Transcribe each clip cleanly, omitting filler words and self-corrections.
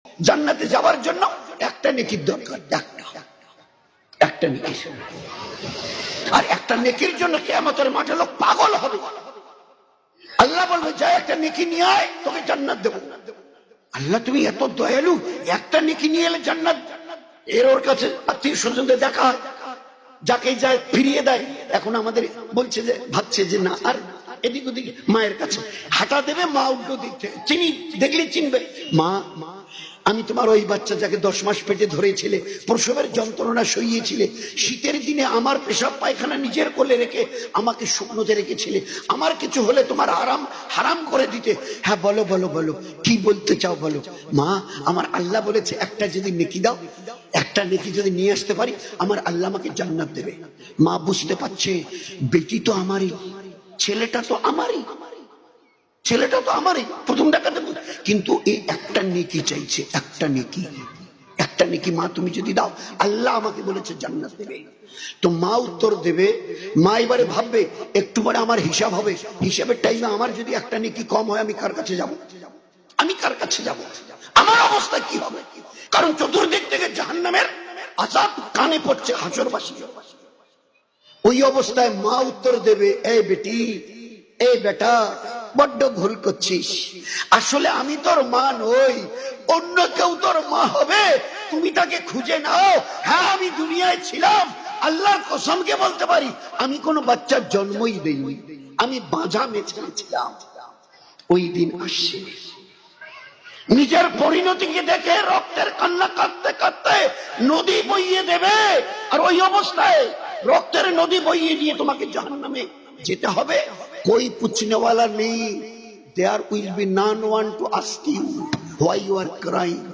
জান্নাতে যাওয়ার জন্য একটা নেকির দরকার, একটা নেকি। আর একটা নেকির জন্য কিয়ামতের মাঠে লোক পাগল হবে। আল্লাহ বলবে যা একটা নেকি নিয়ে আয়, তোকে জান্নাত দেবো। আল্লাহ তুমি এত দয়ালু, একটা নেকি নিয়ে এলে জান্নাত। এর ওর কাছে আত্মীয় স্বজনদের দেখা হয়, যাকে যায় ফিরিয়ে দেয়। এখন আমাদের বলছে যে ভাবছে যে না আর এদিক ওদিক মায়ের কাছে হাঁটা দেবে, মা উল্টো দিক থেকে চিনি দেখলে চিনবে। মা আমি তোমার ওই বাচ্চা যাকে 10 মাস পেটে ধরেছিলে, প্রসবের যন্ত্রণা সইয়েছিলে, শীতের দিনে আমার পেশাব পায়খানা নিজের কোলে রেখে আমাকে শুকনোতে রেখেছিলে, আমার কিছু হলে তোমার হারাম করে দিতে। হ্যাঁ বলো বলো বলো, কি বলতে চাও বলো। মা আমার আল্লাহ বলেছে একটা যদি নেকি দাও, একটা নেকি যদি নিয়ে আসতে পারি, আমার আল্লাহ আমাকে জান্নাত দেবে। মা বুঝতে পারছে বেটি তো আমারই, ছেলেটা তো আমারই, ছেলেটা তো আমারই, প্রথম ডাকাতে। কিন্তু এই একটা নেকি চাইছে, একটা নেকি, একটা নেকি মা তুমি যদি দাও, আল্লাহ আমাকে বলেছে জান্নাত দেবে। তো মা উত্তর দেবে। মা এবারে ভাববে একটু পরে আমার হিসাব হবে, হিসাবের টাইমে আমার যদি একটা নেকি কম হয়, আমি কার কাছে যাব? আমি কার কাছে যাব? আমার অবস্থা কি হবে? কারণ চতুর্দিক থেকে জাহান্নামের আযাব কানে পড়ছে হাসরবাসী। ওই অবস্থায় মা উত্তর দেবে, এই বেটি, এই বেটা, বড্ড ভুল করছিস। আসলে আমি তোর মা নই, অন্য কেউ তোর মা হবে, তুমি তাকে খুঁজে নাও। হ্যাঁ আমি দুনিয়ায় ছিলাম, আল্লাহর কসমকে বলতে পারি আমি কোনো বাচ্চার জন্মই দেইনি, আমি বাঁঝা মেছেছিলাম। ওই দিন আসছে, নিজের পরিণতিকে দেখে রক্তের কান্না কাঁদতে কাঁদতে নদী বইয়ে দেবে। আর ওই অবস্থায় রক্তের নদী বইয়ে দিয়ে তোমাকে জাহান্নামে যেতে হবে। कोई पूछने वाला नहीं, there will be none one to ask you why you are crying।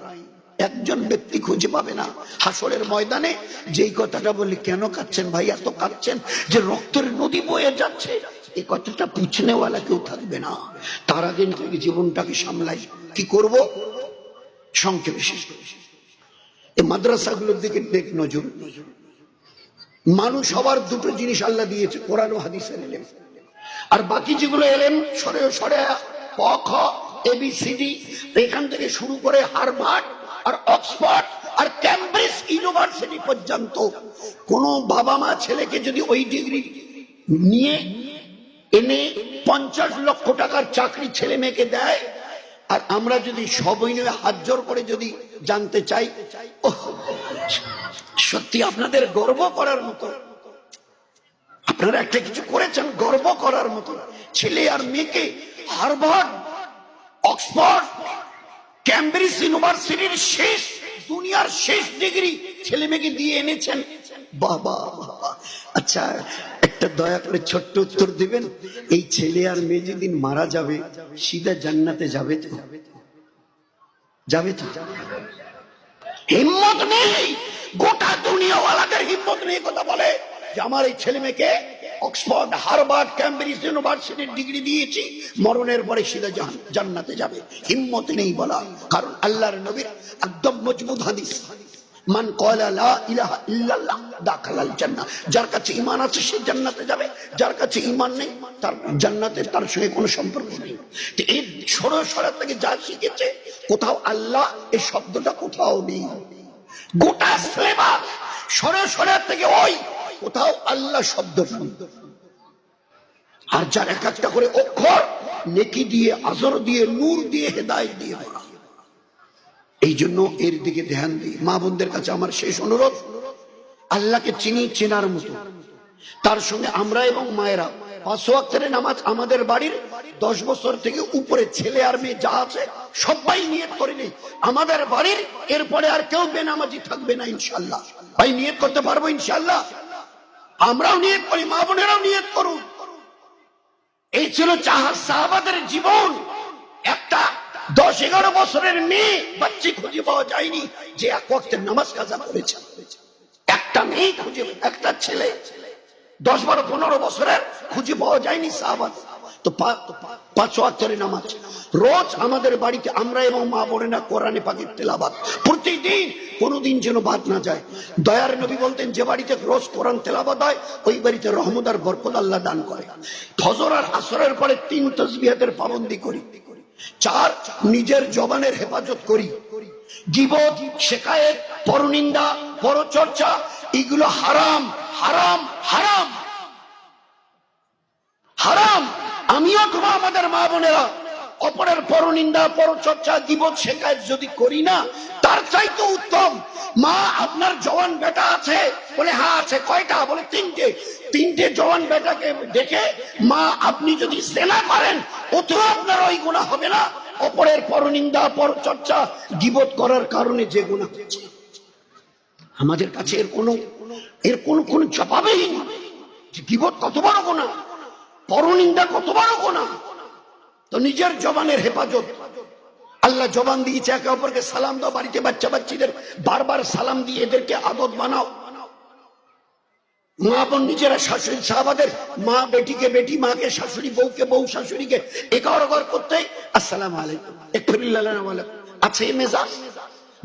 একজন ব্যক্তি খুঁজে পাবে না হাসরের ময়দানে যেই কথাটা বলি, কেন কাঁদছেন ভাই, এত কাঁদছেন যে রক্তের নদী বয়ে যাচ্ছে, এই কথাটা পুছনে ওয়ালা কেউ থাকবে না। তার আগে থেকে জীবনটাকে সামলাই, কি করব? সংক্ষেপে শেষ করে এই মাদ্রাসাগুলোর দিকে দেখ নজর। মানুষ সবার দুটো জিনিস আল্লাহ দিয়েছে, কোরআন ও হাদিসের ইলম। আর বাকি যেগুলো এলেন সরে সরে ক খ এবিসিডি, এখান থেকে শুরু করে হার্ভার্ড আর অক্সফোর্ড আর ক্যামব্রিজ ইউনিভার্সিটি পর্যন্ত কোন বাবা মা ছেলেকে যদি ওই ডিগ্রি নিয়ে এনে 50 লক্ষ টাকার চাকরি ছেলে মেয়েকে দেয়, আর আমরা যদি সবই নিয়ে হাত জোর করে যদি জানতে চাই, সত্যি আপনাদের গর্ব করার মতো, আপনারা একটা কিছু করেছেন গর্ব করার মতো। ছেলে আর মেয়েকে হার্ভার্ড, অক্সফোর্ড, ক্যামব্রিজ ইউনিভার্সিটির শেষ, দুনিয়ার শেষ ডিগ্রি ছেলে মেয়েকে দিয়ে এনেছেন। বাবা আচ্ছা একটা দয়া করে ছোট্ট উত্তর দিবেন, এই ছেলে আর মেয়ে যেদিন মারা যাবে সিধা জান্নাতে যাবে তো? যাবে তো? হিম্মত নেই, গোটা দুনিয়াওয়ালাদের হিম্মত নেই কথা বলে যে আমার এই ছেলে মেয়েকে অক্সফোর্ড, হার্ভার্ড, ক্যামব্রিজ ইউনিভার্সিটির ডিগ্রি দিয়েছি, মরণের পরে সিধা জান্নাতে যাবে। হিম্মত নেই বলা, কারণ আল্লাহর নবীর একদম মজবুত হাদিস, মান ক্বালা লা ইলাহা ইল্লাল্লাহ দাখালাল জান্নাহ, যার কাছে ঈমান আছে সে জান্নাতে যাবে, যার কাছে ঈমান নেই তার জান্নাতে তার সঙ্গে কোনো সম্পর্ক নেই। তো এই সরসরা থেকে যা শিখেছে, কোথাও আল্লাহ এই শব্দটা কোথাও নেই। গোটা সিলেবাস সরসরা থেকে ওই কোথাও আল্লাহ শব্দ নেই। আর যার এক একটা করে অক্ষর নেকি দিয়ে, আজর দিয়ে, নূর দিয়ে, হেদায়েত দিয়ে ভরা। এই জন্য এর দিকে ধ্যান দিই। মা বোনদের কাছে আমার শেষ অনুরোধ, আল্লাহকে চিনি, চেনার মতো, তার সঙ্গে আমরা এবং মায়েরা 5 ওয়াক্তের নামাজ আমাদের বাড়ির 10 বছর থেকে উপরে ছেলে আর মেয়ে যা আছে সবাই নিয়ত করে নেই আমাদের বাড়ির, এরপরে আর কেউ বেনামাজি থাকবে না ইনশাআল্লাহ। ভাই নিয়ত করতে পারবো ইনশাআল্লাহ? আমরাও নিয়ত করি, মা বোনেরাও নিয়ত করুন। এই ছিল সাহাবাদের জীবন। একটা 10-11 বছরের মেয়ে বাচ্চা খুঁজে পাওয়া যায়নি যে 1 ওয়াক্তের নামাজ কাজা করেছে। একটা মেয়ে খুঁজে, একটা ছেলে 10-12-15 বছরের খুঁজে পাওয়া যায়নি সাহাবা। তো 5 ওয়াক্তের নামাজ রোজ আমাদের বাড়িতে আমরা এবং মা বোনেরা কোরআনে পাকের তেলাওয়াত প্রতিদিন, কোনোদিন যেন বাদ না যায়। দয়ার নবী বলতেন যে বাড়িতে রোজ কোরআন তেলাওয়াত হয় ওই বাড়িতে রহমত আর বরকত আল্লাহ দান করে। ফজর আর আসরের পরে 3 তাসবিহাতের পাবন্দি করি। 4 নিজের জবানের হেফাজত করি। গীবত, শিকায়েত, পরনিন্দা, পরচর্চা, এগুলো হারাম হারাম হারাম হারাম। আমিও তোমার আমাদের মা বোনেরা অপরের পরনিন্দা, পরচর্চা, গীবত, শিকায়েত যদি করি না, তার চাইতে উত্তম মা আপনার জওয়ান বেটা আছে বলে হ্যাঁ আছে, কয়টা বলে তিনটে, তিনটে জওয়ান বেটাকে দেখে মা আপনি যদি জেনা করেন অথবা আপনার ওই গুনাহ হবে না অপরের পরনিন্দা, পরচর্চা, গীবত করার কারণে যে গুনাহ হচ্ছে। আমাদের কাছে এর কোনো জবাবই নেই। গীবত কত বড় গুনাহ, পরনিন্দা কত বড় গুনাহ। তো নিজের জবানের হেফাজত, আল্লাহ জবান দিয়েছে একে অপরকে সালাম দাও, বাড়িতে বাচ্চা বাচ্চাদের বারবার সালাম দিয়ে এদেরকে আদত বানাও। মা বোন নিজেরা শাশুড়ি, সাহাবাদের মা বেটিকে বেটি, মাকে শাশুড়ি, বউকে বউ, শাশুড়িকে একারগর করতে আসসালামু আলাইকুম, আছে মেজাজ।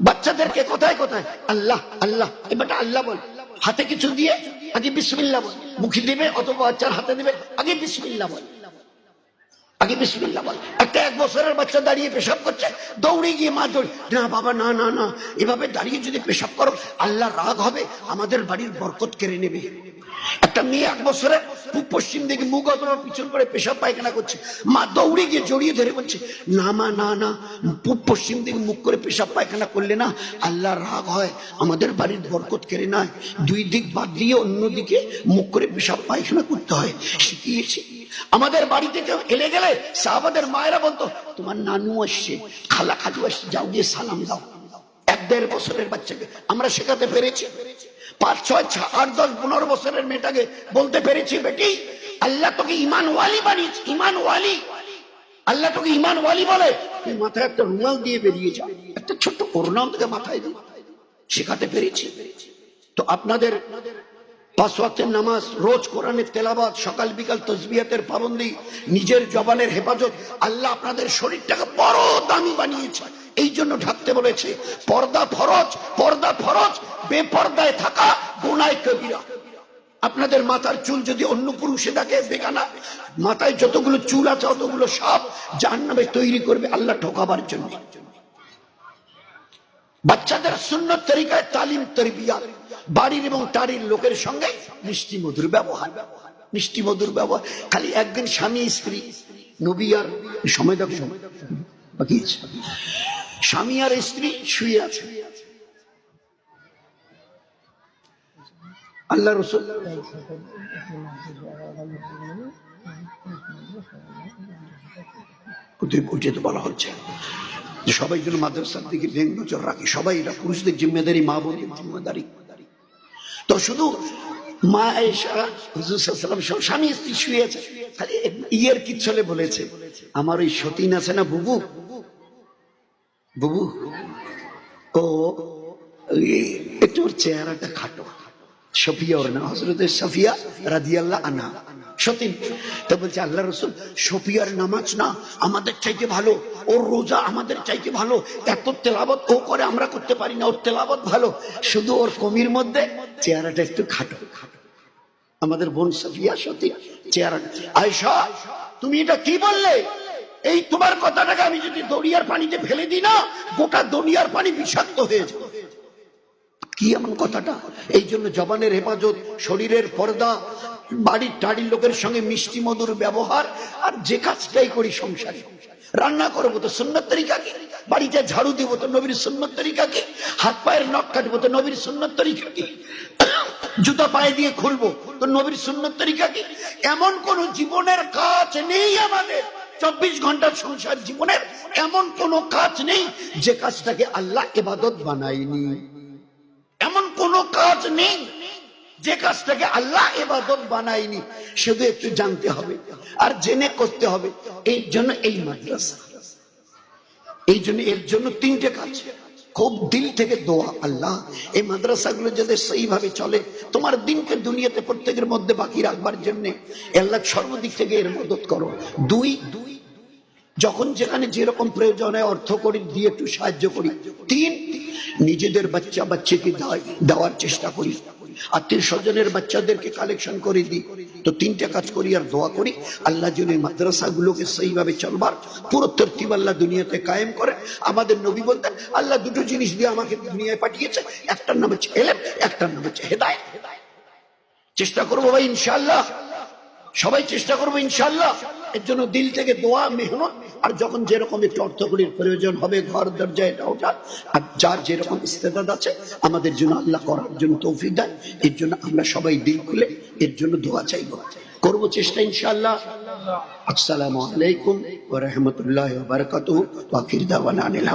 বাচ্চাদেরকে কোথায় কোথায় আল্লাহ আল্লাহ, এবার আল্লাহ বল, হাতে কিছু দিয়ে আগে বিসমিল্লাহ বল, মুখে দিবে অথবা বাচ্চার হাতে দিবে আগে বিসমিল্লাহ বল, আগে বিসমিল্লাহ বল। একটা 1 বছরের বাচ্চা দাঁড়িয়ে পেশাব করছে, দৌড়ে গিয়ে মা দৌড়, না বাবা না না না, এভাবে দাঁড়িয়ে যদি পেশাব করো আল্লাহ রাগ হবে, আমাদের বাড়ির বরকত কেড়ে নেবে। একটা মেয়ে 1 বছরের পূব পশ্চিম দিকে মুখ অথবা পিছন করে পেশাব পায়খানা করছে, মা দৌড়ে গিয়ে জড়িয়ে ধরে বলছে না মা না না, পূব পশ্চিম দিকে মুখ করে পেশাব পায়খানা করলে না আল্লাহ রাগ হয়, আমাদের বাড়ির বরকত কেড়ে নেয়। 2 দিক বাদ দিয়ে অন্যদিকে মুখ করে পেশাব পায়খানা করতে হয়, শিখিয়েছি। আমাদের বাড়িতে কেউ এলে গেলে সাহাবাদের মায়েরা বলতো তোমার নানু আসছে, খালা খালু আসছে, যাও গিয়ে সালাম দাও। 1-1.5 বছরের বাচ্চাকে আমরা শেখাতে পেরেছি। 5, 6, 8, 10, 15 বছরের মেয়েটাকে বলতে পেরেছি বেটি আল্লাহ তোকে ইমান ওয়ালি বানিয়েছে, ইমান ওয়ালি, আল্লাহ তোকে ইমান ওয়ালি বলে, তুই মাথায় একটা রুমাল দিয়ে বেরিয়ে যা, একটা ছোট্ট করোনা তোকে মাথায় দিয়ে শেখাতে পেরেছি। তো আপনাদের 5 ওয়াক্তের নামাজ, রোজ কোরআনের তেলাওয়াত, সকাল বিকাল তাসবিহাতের পাবন্দি, নিজের জবানের হেফাজত, আল্লাহ আপনাদের শরীরটাকে বড় দামি বানিয়েছে, এই জন্য ঢাকতে বলেছে। পর্দা ফরজ, পর্দা ফরজ, বেপর্দায় থাকা গুনাহ কবিরা। আপনাদের মাথার চুল যদি অন্য পুরুষে থাকে বেগানা, মাথায় যতগুলো চুল আছে অতগুলো সাপ জাহান্নামে তৈরি করবে আল্লাহ ঠকাবার জন্য। বাচ্চাদের সুন্নত তরিকায় তালিম তরবিয়াত, বাড়ির এবং টাড়ির লোকের সঙ্গে মিষ্টি মধুর ব্যবহার, মিষ্টি মধুর ব্যবহার। খালি একদিন স্বামী স্ত্রী, নবী আর সময় দেখো বাকি, স্বামী আর স্ত্রী শুয়ে আছে, আল্লাহ রাসূল তো বলা হচ্ছে যে সবাই যেন মাদ্রাসার দিকে নজর রাখে, সবাই এটা পুরুষদের জিম্মেদারি, মা বোনের জিম্মেদারি। তো শুধু মা আয়েশা, হুজুর সাল্লাল্লাহু আলাইহি ওয়াসাল্লাম স্বামী স্ত্রী শুয়ে আছে, খালি ইয়ের কি চলে বলেছে আমার ওই সতীন আছে না বুবু, বুবু ও একটু ওর চেহারাটা খাটো, সফিয়া ওর নাম, হযরত সফিয়া রাদিয়াল্লাহু আনহা সতীন। তো বলছে আল্লাহ রাসূল সফিয়ার নামাজ না আমাদের চাইতে ভালো, ওর রোজা আমাদের চাইতে ভালো, এত তেলাওয়াত ও করে আমরা করতে পারি না, ওর তেলাওয়াত ভালো, শুধু ওর কমির মধ্যে চেহারাটা একটু খাটো। আমাদের বোন সফিয়া সতীন চেহারা। আয়েশা তুমি এটা কি বললে? এই তোমার কথাটাকে আমি যদি দরিয়ার পানিতে ফেলে দিই না, গোটা দরিয়ার পানি বিষাক্ত হয়ে যাবে। কি এমন কথাটা? এই জন্য জবানের হেফাজত, শরীরের পর্দা, বাড়ির টাড়ির লোকের সঙ্গে মিষ্টি মধুর ব্যবহার। আর যে কাজটাই করি সংসারে, রান্না করবো তো সুন্নত তরিকা কি, বাড়িতে ঝাড়ু দিব তো নবীর সুন্নত তরিকা কি, হাত পায়ের নখ কাটবো তো নবীর সুন্নত তরিকা কি, জুতা পায়ে দিয়ে খুলবো তো নবীর সুন্নত তরিকা কি। এমন কোন জীবনের কাজ নেই আমাদের, 24 ঘন্টার সংসার জীবনের এমন কোন কাজ নেই যে কাজটাকে আল্লাহ ইবাদত বানায়নি। এমন কোন কাজ নেই যে কাজটাকে আল্লাহ ইবাদত বানায়নি। শুধু একটু জানতে হবে আর জেনে করতে হবে। এই জন্য এই মাদ্রাসা, এই জন্য এর জন্য 3টে কাজ, খুব দিল থেকে দোয়া, আল্লাহ এই মাদ্রাসাগুলো যাতে সেইভাবে চলে, তোমার দিনকে দুনিয়াতে প্রত্যেকের মধ্যে বাকি রাখবার জন্য আল্লাহ সর্বদিক থেকে এর মদত করো। 2 যখন যেখানে যেরকম প্রয়োজন হয় অর্থ করি দিয়ে একটু সাহায্য করি। 3 নিজেদের বাচ্চা বাচ্চাকে দেওয়ার চেষ্টা করি। আত্মীয় স্বজনের বাচ্চাদেরকে কালেকশন করে দিই, তো তিনটা কাজ করি আর দোয়া করি আল্লাহ যেন মাদ্রাসাগুলোকে সেইভাবে চলবার পুরো তরতিব আল্লাহ দুনিয়াতে কায়েম করে। আমাদের নবী বলতেন আল্লাহ দুটো জিনিস দিয়ে আমাকে দুনিয়ায় পাঠিয়েছে, একটার নাম হচ্ছে ইলম, একটার নাম হচ্ছে হেদায়েত। চেষ্টা করবো ভাই ইনশাআল্লাহ, সবাই চেষ্টা করবো ইনশাআল্লাহ। এর জন্য দিল থেকে দোয়া, মেহনত, আর যখন যেরকম একটু অর্থকরীর প্রয়োজন হবে ঘর দরজা এটা ওটা, আর যার যেরকম ইস্তেদাদ আছে আমাদের জন্য আল্লাহ করার জন্য তৌফিক দেয়। এর জন্য আমরা সবাই দিল খুলে এর জন্য দোয়া চাইবো, করবো চেষ্টা ইনশাআল্লাহ। আসসালামু আলাইকুম ওয়া রাহমাতুল্লাহি ওয়া বারাকাতুহু ওয়া আখির দাওয়ানা আনিল